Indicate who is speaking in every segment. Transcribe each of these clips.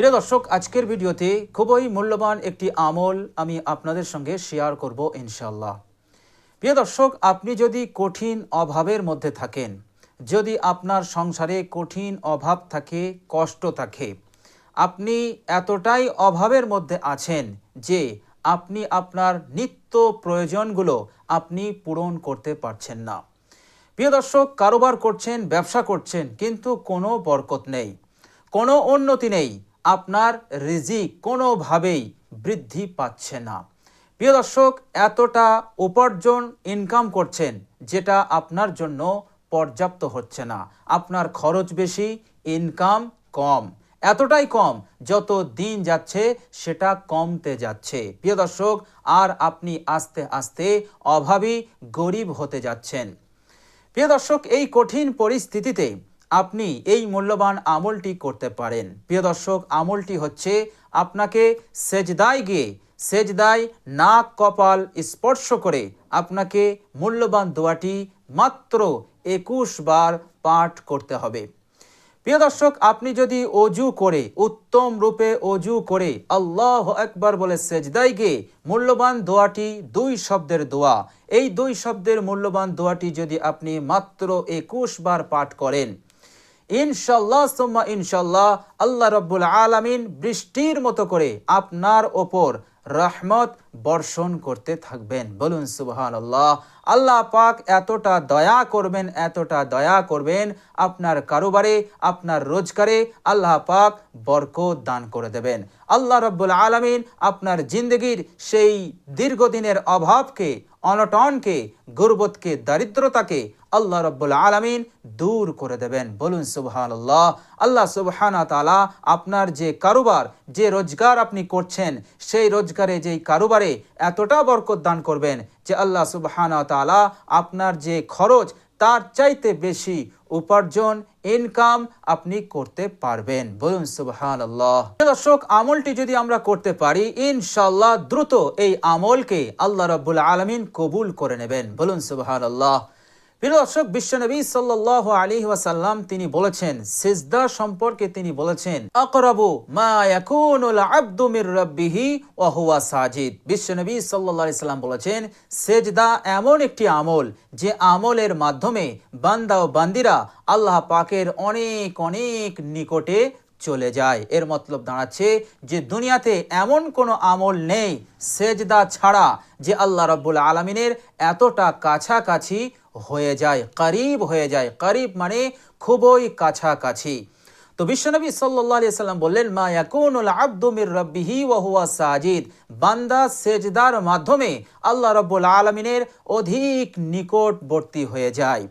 Speaker 1: প্রিয় দর্শক, আজকের ভিডিওতে খুবই মূল্যবান একটি আমল আমি আপনাদের সঙ্গে শেয়ার করব ইনশাআল্লাহ। প্রিয় দর্শক, আপনি যদি কঠিন অভাবের মধ্যে থাকেন, যদি আপনার সংসারে কঠিন অভাব থাকে, কষ্ট থাকে, আপনি এতটাই অভাবের মধ্যে আছেন যে আপনি আপনার নিত্য প্রয়োজনগুলো আপনি পূরণ করতে পারছেন না। প্রিয় দর্শক, কারোবার করছেন, ব্যবসা করছেন, কিন্তু কোনো বরকত নেই, কোনো উন্নতি নেই, আপনার রিজিক কোনোভাবেই বৃদ্ধি পাচ্ছে না। প্রিয় দর্শক, এতটা উপার্জন ইনকাম করছেন যেটা আপনার জন্য পর্যাপ্ত হচ্ছে না। আপনার খরচ বেশি, ইনকাম কম, এতটাই কম যত দিন যাচ্ছে সেটা কমতে যাচ্ছে। প্রিয় দর্শক, আর আপনি আস্তে আস্তে অভাবী, গরিব হতে যাচ্ছেন। প্রিয় দর্শক, এই কঠিন পরিস্থিতিতে আপনি এই মূল্যবান আমলটি করতে পারেন। প্রিয় দর্শক, আমলটি হচ্ছে আপনাকে সেজদায় গিয়ে, সেজদায় নাক কপাল স্পর্শ করে আপনাকে মূল্যবান দোয়াটি মাত্র 21 বার পাঠ করতে হবে। প্রিয় দর্শক, আপনি যদি অজু করে, উত্তম রূপে অজু করে আল্লাহু আকবার বলে সেজদায় গিয়ে মূল্যবান দোয়াটি, 2 শব্দের দোয়া, এই 2 শব্দের মূল্যবান দোয়াটি যদি আপনি মাত্র 21 বার পাঠ করেন, ইনশাল্লাহ সুম্মা ইনশাল্লাহ আল্লাহ রাব্বুল আলামিন বৃষ্টির মতো করে আপনার ওপর রহমত বর্ষণ করতে থাকবেন। বলুন সুবহানাল্লাহ। আল্লাহ পাক এতটা দয়া করবেন, এতটা দয়া করবেন, আপনার কারোবারে, আপনার রোজগারে আল্লাহ পাক বরকত দান করে দেবেন। আল্লাহ রাব্বুল আলামিন আপনার জিন্দগির সেই দীর্ঘদিনের অভাবকে, অনটনকে, গুরবতকে, দারিদ্রতাকে আল্লাহ রাব্বুল আলামিন দূর করে দেবেন। বলুন সুবহানাল্লাহ। আল্লাহ সুবহানাহু তাআলা আপনার যে কারোবার, যে রোজগার আপনি করছেন, সেই রোজগারে, যেই কারোবারে এতটা বরকত দান করবেন যে আল্লাহ সুবহানাহু তাআলা আপনার যে খরচ তার চাইতে বেশি উপার্জন, ইনকাম আপনি করতে পারবেন। বলুন সুবহানাল্লাহ। দর্শক, আমলটি যদি আমরা করতে পারি, ইনশাআল্লাহ দ্রুত এই আমলকে আল্লাহ রাব্বুল আলামিন কবুল করে নেবেন। বলুন সুবহানাল্লাহ। প্রিয় দর্শক, বিশ্বনবী সাল্লাল্লাহু আলাইহি ওয়াসাল্লাম তিনি বলেছেন, সিজদা সম্পর্কে তিনি বলেছেন, আকরাবু মা ইয়াকুনুল আবদু মির রাব্বিহি ওয়া হুয়া সাজিদ। বিশ্বনবী সাল্লাল্লাহু আলাইহি সাল্লাম বলেছেন, সিজদা এমন একটি আমল যে আমলের মাধ্যমে বান্দা ও বান্দিরা আল্লাহ পাকের অনেক অনেক নিকটে চলে যায়। এর মতলব দাঁড়াচ্ছে যে দুনিয়াতে এমন কোনো আমল নেই সেজদা ছাড়া যে আল্লাহ রাব্বুল আলামিনের এতটা কাছাকাছি হয়ে যায়, করিব হয়ে যায়। করিব মানে খুবই কাছাকাছি। তো বিশ্বনবী সাল্লাল্লাহু আলাইহি সাল্লাম বললেন, মা ইয়াকুনুল আবদু মির রাব্বিহি ওয়া হুয়া সাজিদ। বান্দা সেজদার মাধ্যমে আল্লাহ রাব্বুল আলামিনের অধিক নিকটবর্তী হয়ে যায়।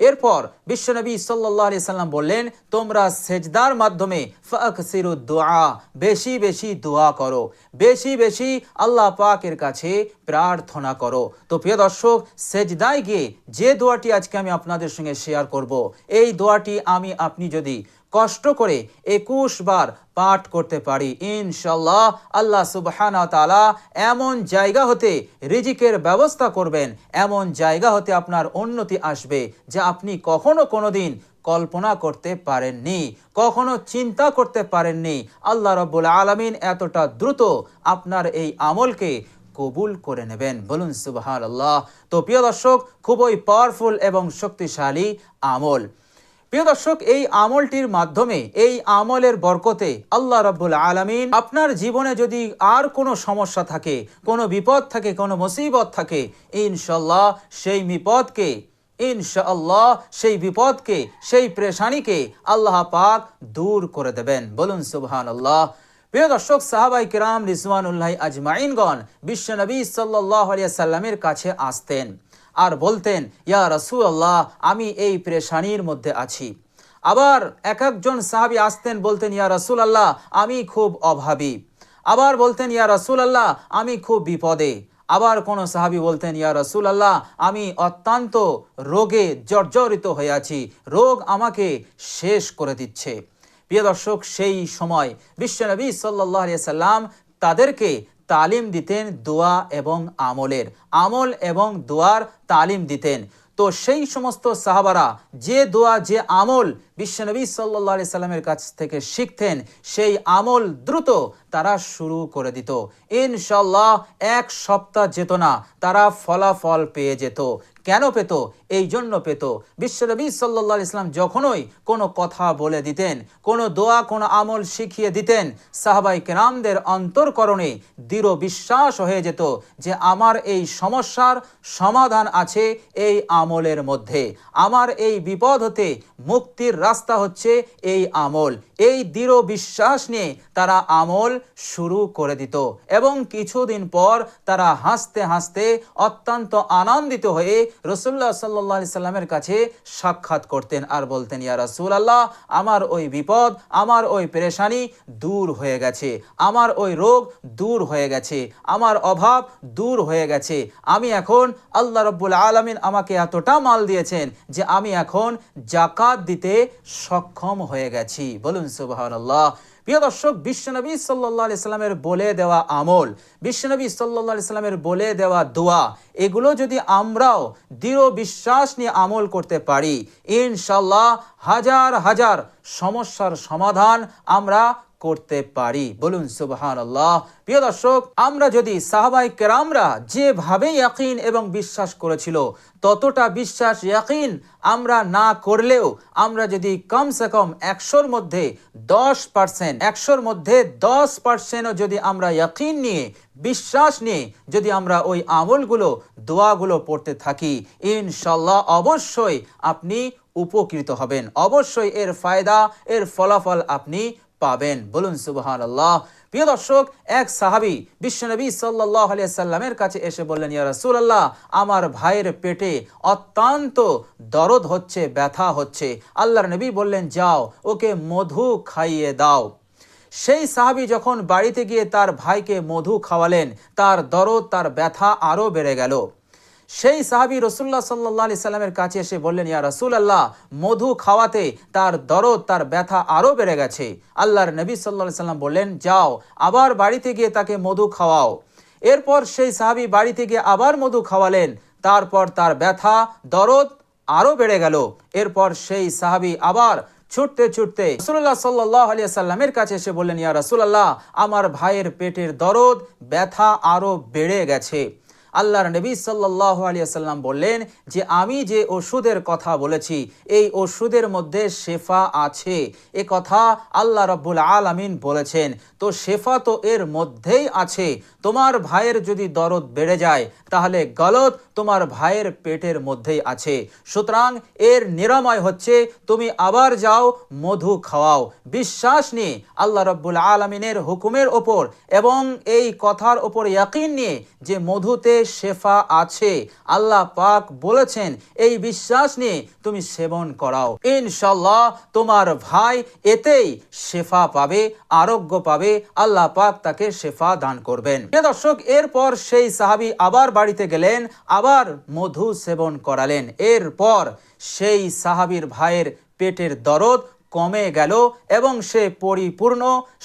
Speaker 1: এরপর বিশ্বনবী সাল্লাল্লাহু আলাইহি সাল্লাম বললেন, তোমরা সেজদার মাধ্যমে ফাকসিরুদ দুআ, বেশি বেশি দোয়া করো, বেশি বেশি আল্লাহ পাকের কাছে প্রার্থনা করো। তো প্রিয় দর্শক, সেজদায় গিয়ে যে দোয়াটি আজকে আমি আপনাদের সঙ্গে শেয়ার করব, এই দোয়াটি আপনি যদি কষ্ট করে 21 বার পাঠ করতে পারি, ইনশাআল্লাহ আল্লাহ সুবহানাহু ওয়া তাআলা এমন জায়গা হতে রিজিকের ব্যবস্থা করবেন, এমন জায়গা হতে আপনার উন্নতি আসবে যা আপনি কখনো কোনোদিন কল্পনা করতে পারেননি, কখনো চিন্তা করতে পারেননি। আল্লাহ রাব্বুল আলামিন এতটা দ্রুত আপনার এই আমলকে কবুল করে নেবেন। বলুন সুবহানাল্লাহ। তো প্রিয় দর্শক, খুবই পাওয়ারফুল এবং শক্তিশালী আমল। প্রিয় দর্শক, এই আমলটির মাধ্যমে, এই আমলের বরকতে আল্লাহ রাব্বুল আলামিন আপনার জীবনে যদি আর কোনো সমস্যা থাকে, কোনো বিপদ থাকে, কোনো মুসিবত থাকে, ইনশাআল্লাহ সেই বিপদকে, ইনশাআল্লাহ সেই বিপদকে, সেই পেরেশানিকে আল্লাহ পাক দূর করে দেবেন। বলুন সুবহানাল্লাহ। প্রিয় দর্শক, সাহাবায়ে কিরাম রিজওয়ানুল্লাহি আজমাইনগণ বিশ্বনবী সাল্লাল্লাহু আলাইহি সাল্লামের কাছে আসতেন আর বলতেন, ইয়া রাসূলুল্লাহ, আমি এই পেরেশানির মধ্যে আছি। আবার এক একজন সাহাবী আসতেন, বলতেন, ইয়া রাসূলুল্লাহ, আমি খুব অভাবী। আবার বলতেন, ইয়া রাসূলুল্লাহ, আমি খুব বিপদে। আবার কোন সাহাবী বলতেন, ইয়া রাসূলুল্লাহ, আমি অত্যন্ত রোগে জর্জরিত হয়ে আছি, রোগ আমাকে শেষ করে দিচ্ছে। প্রিয় দর্শক, সেই সময় বিশ্বনবী সাল্লাল্লাহু আলাইহি সাল্লাম তাদেরকে তালিম দিতেন দোয়া এবং আমলের, আমল এবং দোয়ার তালিম দিতেন। তো সেই সমস্ত সাহাবারা যে দোয়া যে আমল বিশ্বনবী সাল্লাল্লাহু আলাইহি সাল্লামের কাছ থেকে শিখতেন সেই আমল দ্রুত তারা শুরু করে দিত। ইনশাআল্লাহ এক সপ্তাহ যেত না, তারা ফলাফল পেয়ে যেত। কেন পেত? এই জন্য পেত, বিশ্বনবী সাল্লাল্লাহু আলাইহি সাল্লাম যখনই কোনো কথা বলে দিতেন, কোনো দোয়া কোনো আমল শিখিয়ে দিতেন, সাহাবায়ে কেরামদের অন্তরকরণে দৃঢ় বিশ্বাস হয়ে যেত যে আমার এই সমস্যার সমাধান আছে এই আমলের মধ্যে, আমার এই বিপদ হতে মুক্তির রাস্তা হচ্ছে এই আমল। এই দৃঢ় বিশ্বাস নিয়ে তারা আমল শুরু করে দিত এবং কিছুদিন পর তারা হাসতে হাসতে অত্যন্ত আনন্দিত হয়ে রাসূলুল্লাহ সাল্লাল্লাহু আলাইহি সাল্লামের কাছে সাক্ষাৎ করতেন আর বলতেন, ইয়া রাসূলুল্লাহ, আমার ওই বিপদ, আমার ওই পেরেশানি দূর হয়ে গেছে, আমার ওই রোগ দূর হয়ে গেছে, আমার অভাব দূর হয়ে গেছে, আমি এখন আল্লাহ রাব্বুল আলামিন আমাকে এতটা মাল দিয়েছেন যে আমি এখন যাকাত দিতে সক্ষম হয়ে গেছি। বলুন সুবহানাল্লাহ। প্রিয় দর্শক, বিশ্বনবী সাল্লাল্লাহু আলাইহি সাল্লামের বলে দেওয়া আমল, বিশ্বনবী সাল্লাল্লাহু আলাইহি সাল্লামের বলে দেওয়া দোয়া, এগুলো যদি আমরাও দৃঢ় বিশ্বাস নিয়ে আমল করতে পারি, ইনশাআল্লাহ হাজার হাজার সমস্যার সমাধান আমরা করতে পারি। বলুন সুবহানাল্লাহ। প্রিয় দর্শক, আমরা যদি সাহাবায়ে কেরামরা যেভাবে ইয়াকিন এবং বিশ্বাস করেছিল ততটা বিশ্বাস ইয়াকিন আমরা না করলেও আমরা যদি কমসে কম 100-র মধ্যে 10%, 100-র মধ্যে 10%ও যদি আমরা ইয়াকিন নিয়ে বিশ্বাস নিয়ে যদি আমরা ওই আমলগুলো দোয়াগুলো পড়তে থাকি, ইনশাআল্লাহ অবশ্যই আপনি উপকৃত হবেন, অবশ্যই এর ফায়দা এর ফলাফল আপনি পাবেন। বলুন সুবহানাল্লাহ। প্রিয় দর্শক, এক সাহাবী বিশ্বনবী সাল্লাল্লাহু আলাইহি সাল্লামের কাছে এসে বললেন, ইয়া রাসূলুল্লাহ, আমার ভাইয়ের পেটে অত্যন্ত দরদ হচ্ছে, ব্যথা হচ্ছে। আল্লাহর নবী বললেন, যাও ওকে মধু খাইয়ে দাও। সেই সাহাবী যখন বাড়িতে গিয়ে তার ভাইকে মধু খাওয়ালেন, তার দরদ তার ব্যথা আরো বেড়ে গেল। সেই সাহাবী রাসূলুল্লাহ সাল্লাল্লাহু আলাইহি সাল্লামের কাছে এসে বললেন, ইয়া রাসূলুল্লাহ, মধু খাওয়াতে তার দরদ তার ব্যথা আরো বেড়ে গেছে। আল্লাহর নবী সাল্লাল্লাহু আলাইহি সাল্লাম বললেন, যাও আবার বাড়িতে গিয়ে তাকে মধু খাওয়াও। এরপর সেই সাহাবী বাড়িতে গিয়ে আবার মধু খাওয়ালেন, তারপর তার ব্যথা দরদ আরো বেড়ে গেল। এরপর সেই সাহাবী আবার ছুটতে ছুটতে রাসূলুল্লাহ সাল্লাল্লাহু আলাইহি সাল্লামের কাছে এসে বললেন, ইয়া রাসূলুল্লাহ, আমার ভাইয়ের পেটের দরদ ব্যথা আরো বেড়ে গেছে। আল্লাহর নবী সাল্লাল্লাহু আলাইহি সাল্লাম বললেন যে আমি যে ওষুধের কথা বলেছি এই ওষুধের মধ্যে শেফা আছে, এ কথা আল্লাহ রাব্বুল আলামিন বলেছেন। তো শেফা তো এর মধ্যেই আছে। তোমার ভাইয়ের যদি দরদ বেড়ে যায় তাহলে গলত তোমার ভাইয়ের পেটের মধ্যেই আছে। সুতরাং এর নিরাময় হচ্ছে তুমি আবার যাও মধু খাওয়াও, বিশ্বাস নিয়ে আল্লাহ রাব্বুল আলামিনের হুকুমের ওপর এবং এই কথার ওপর ইয়াকিন নিয়ে যে মধুতে শেফা আছে, আল্লাহ পাক বলেছেন, এই বিশ্বাস নিয়ে তুমি সেবন করাও, ইনশাআল্লাহ তোমার ভাই এতেই শেফা পাবে, আরোগ্য পাবে, আল্লাহ পাক তাকে শেফা দান করবেন। দর্শক, এরপর সেই সাহাবী আবার বাড়িতে গেলেন, আবার মধু সেবন করালেন। এরপর সেই সাহাবীর ভাইয়ের পেটের দরদ কমে গেল এবং সে পরিপূর্ণ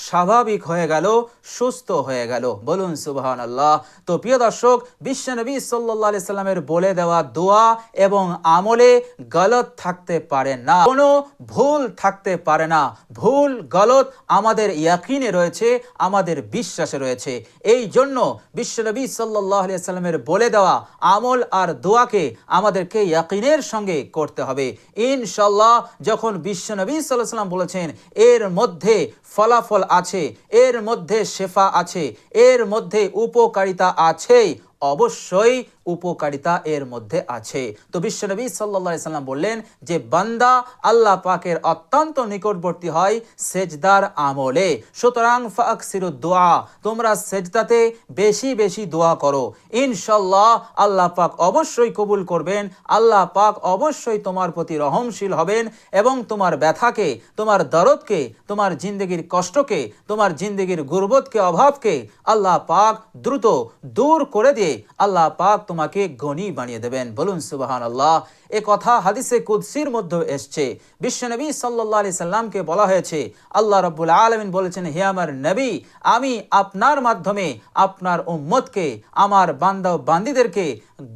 Speaker 1: স্বাভাবিক হয়ে গেল, সুস্থ হয়ে গেল। বলুন সুবহানাল্লাহ। তো প্রিয় দর্শক, বিশ্বনবী সাল্লাল্লাহু আলাইহি সাল্লামের বলে দেওয়া দোয়া এবং আমলে গলত থাকতে পারে না, কোনো ভুল থাকতে পারে না। ভুল গলত আমাদের ইয়াকিনে রয়েছে, আমাদের বিশ্বাসে রয়েছে। এই জন্য বিশ্বনবী সাল্লাল্লাহু আলাইহি সাল্লামের বলে দেওয়া আমল আর দোয়াকে আমাদেরকে ইয়াকিনের সঙ্গে করতে হবে। ইনশাআল্লাহ যখন বিশ্বনবী সাল্লাল্লাহু আলাইহি সাল্লাম বলেছেন এর মধ্যে ফলাফল আছে, এর মধ্যে শেফা আছে, এর মধ্যে উপকারিতা আছে, অবশ্যই উপকারিতা এর মধ্যে আছে। তো বিশ্বনবী সাল্লাল্লাহু আলাইহি সাল্লাম বললেন যে বান্দা আল্লাহ পাকের অত্যন্ত নিকটবর্তী হয় সেজদার আমলে। সুতরাং ফাকসিরুদ দোয়া, তোমরা সেজদাতে বেশি বেশি দোয়া করো, ইনশাআল্লাহ আল্লাহ পাক অবশ্যই কবুল করবেন, আল্লাহ পাক অবশ্যই তোমার প্রতি রহমশীল হবেন এবং তোমার ব্যথাকে, তোমার দরদকে, তোমার জিন্দেগির কষ্টকে, তোমার জিন্দেগির গুরবতকে, অভাবকে আল্লাহ পাক দ্রুত দূর করে দিয়ে আল্লাহ পাক তোমাকে গনি বানিয়ে দেবেন। বলুন সুবহানাল্লাহ। এ কথা হাদিসে কুদসির মধ্যে এসছে। বিশ্বনবী সাল্লাল্লাহু আলাইহি সাল্লামকে বলা হয়েছে, আল্লাহ রাব্বুল আলামিন বলেছেন, হে আমার নবী, আমি আপনার মাধ্যমে আপনার উম্মতকে, আমার বান্দা ও বান্দীদেরকে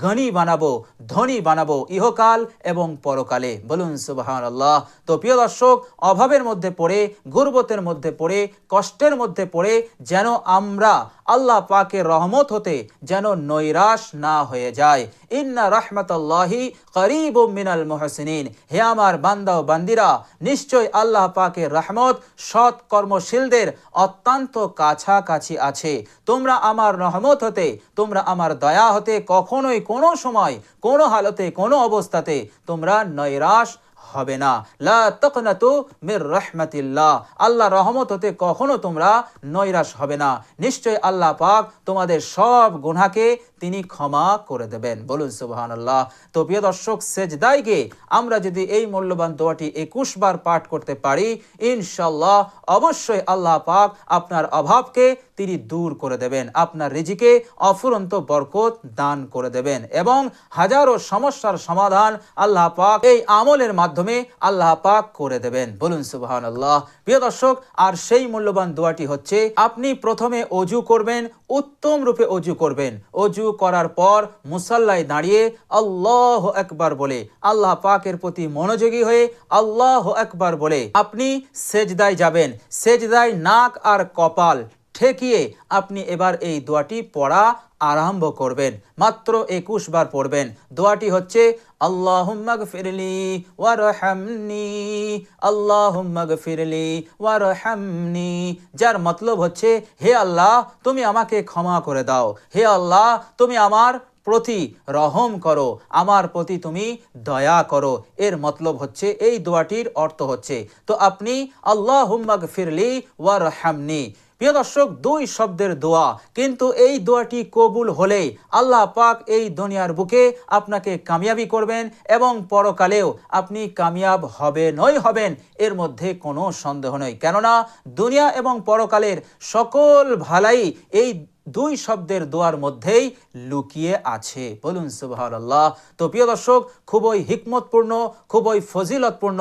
Speaker 1: গণী বানাবো, ধনী বানাবো ইহকাল এবং পরকালে। বলুন সুবহানাল্লাহ। তো প্রিয় দর্শক, অভাবের মধ্যে পড়ে, গুরবতের মধ্যে পড়ে, কষ্টের মধ্যে পড়ে যেন আমরা আল্লাহ পাকের রহমত হতে যেন নৈরাশ না হয়ে যায়। ইন্না রাহমাতাল্লাহি করিবুম মিনাল মুহসিনিন। হে আমার বান্দা ও বান্দিরা, নিশ্চয় আল্লাহ পাকের রহমত সৎ কর্মশীলদের অত্যন্ত কাছাকাছি আছে। তোমরা আমার রহমত হতে, তোমরা আমার দয়া হতে কখনোই, কোনো সময়, কোনো হালতে, কোনো অবস্থাতে তোমরা নৈরাশ হবে না। লা তাকনাতু মির রাহমাতিল্লাহ। আল্লাহ রহমত হতে কখনো তোমরা নৈরাশ হবে না। নিশ্চয় আল্লাহ পাক তোমাদের সব গুনাহকে তিনি ক্ষমা করে দেবেন। বলুন সুবহানাল্লাহ। তো প্রিয় দর্শক, সেজদায় গিয়ে আমরা যদি এই মূল্যবান দোয়াটি 21 বার পাঠ করতে পারি, ইনশাআল্লাহ অবশ্যই আল্লাহ পাক আপনার অভাবকে তিনি দূর করে দেবেন, আপনার রিজিকে অফুরন্ত বরকত দান করে দেবেন এবং হাজারো সমস্যার সমাধান আল্লাহ পাক এই আমলের মাধ্যমে আল্লাহ পাক করে দেবেন। বলুন সুবহানাল্লাহ। প্রিয় দর্শক, আর সেই মূল্যবান দোয়াটি হচ্ছে, আপনি প্রথমে অজু করবেন, উত্তম রূপে অজু করবেন। অজু করার পর মুসাল্লায় দাঁড়িয়ে আল্লাহু আকবার বলে, আল্লাহ পাকের প্রতি মনোযোগী হয়ে আল্লাহু আকবার বলে আপনি সেজদায় যাবেন। সেজদায় নাক আর কপাল ঠেকিয়ে আপনি এবার এই দোয়াটি পড়া আরম্ভ করবেন। মাত্র 21 বার পড়বেন। দোয়াটি হচ্ছে, আল্লাহুম্মা গফিরলি ওয়ারহামনি, আল্লাহুম্মা গফিরলি ওয়ারহামনি, যার মতলব হচ্ছে, হে আল্লাহ তুমি আমাকে ক্ষমা করে দাও, হে আল্লাহ তুমি আমার প্রতি রহম করো, আমার প্রতি তুমি দয়া করো। এর মতলব হচ্ছে, এই দোয়াটির অর্থ হচ্ছে, তো আপনি আল্লাহুম্মা গফিরলি ওয়ারহামনি। প্রিয় দর্শক, 2 শব্দের দোয়া, কিন্তু এই দোয়াটি কবুল হলে আল্লাহ পাক এই দুনিয়ার বুকে আপনাকে কামিয়াবি করবেন এবং পরকালেও আপনি কামিয়াব হবেন, এর মধ্যে কোনো সন্দেহ নেই। কেননা দুনিয়া এবং পরকালের সকল ভালাই এই 2 শব্দের দোয়ার মধ্যেই লুকিয়ে আছে। বলুন সুবহানাল্লাহ। তো প্রিয় দর্শক, খুবই হিকমতপূর্ণ, খুবই ফজিলতপূর্ণ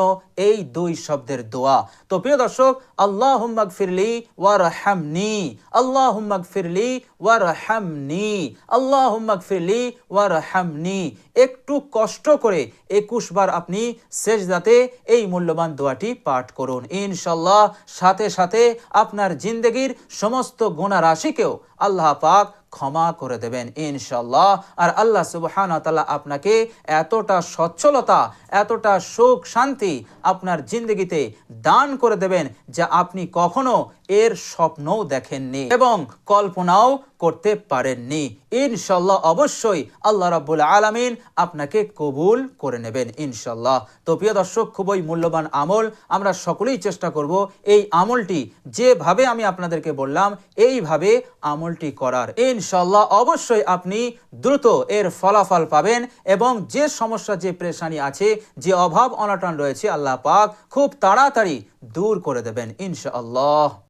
Speaker 1: এই 2 শব্দের দোয়া। তো প্রিয় দর্শক, আল্লাহুম্মা গফিরলি ওয়ারহামনি, আল্লাহুম্মা গফিরলি ওয়ারহামনি, আল্লাহুম্মা গফিরলি ওয়ারহামনি। একটু কষ্ট করে 21 বার আপনি সেজদাতে এই মূল্যবান দোয়াটি পাঠ করুন। ইনশাআল্লাহ সাথে সাথে আপনার জিন্দেগির সমস্ত গুনাহ রাশিকেও আল্লাহ পাক ক্ষমা করে দেবেন ইনশাআল্লাহ। আর আল্লাহ সুবহানাহু ওয়া তাআলা আপনাকে এতটা সচ্ছলতা, এতটা সুখ শান্তি আপনার জিন্দগিতে দান করে দেবেন যা আপনি কখনো এর স্বপ্নও দেখেননি এবং কল্পনাও করতে পারেননি। ইনশাআল্লাহ অবশ্যই আল্লাহ রাব্বুল আলামিন আপনাকে কবুল করে নেবেন ইনশাআল্লাহ। তো প্রিয় দর্শক, খুবই মূল্যবান আমল, আমরা সকলেই চেষ্টা করব এই আমলটি যেভাবে আমি আপনাদেরকে বললাম এইভাবে আমলটি করার। ইনশাআল্লাহ অবশ্যই আপনি দ্রুত এর ফলাফল পাবেন এবং যে সমস্যা, যে পেরেশানি আছে, যে অভাব অনটন রয়েছে, আল্লাহ পাক খুব তাড়াতাড়ি দূর করে দেবেন ইনশাআল্লাহ।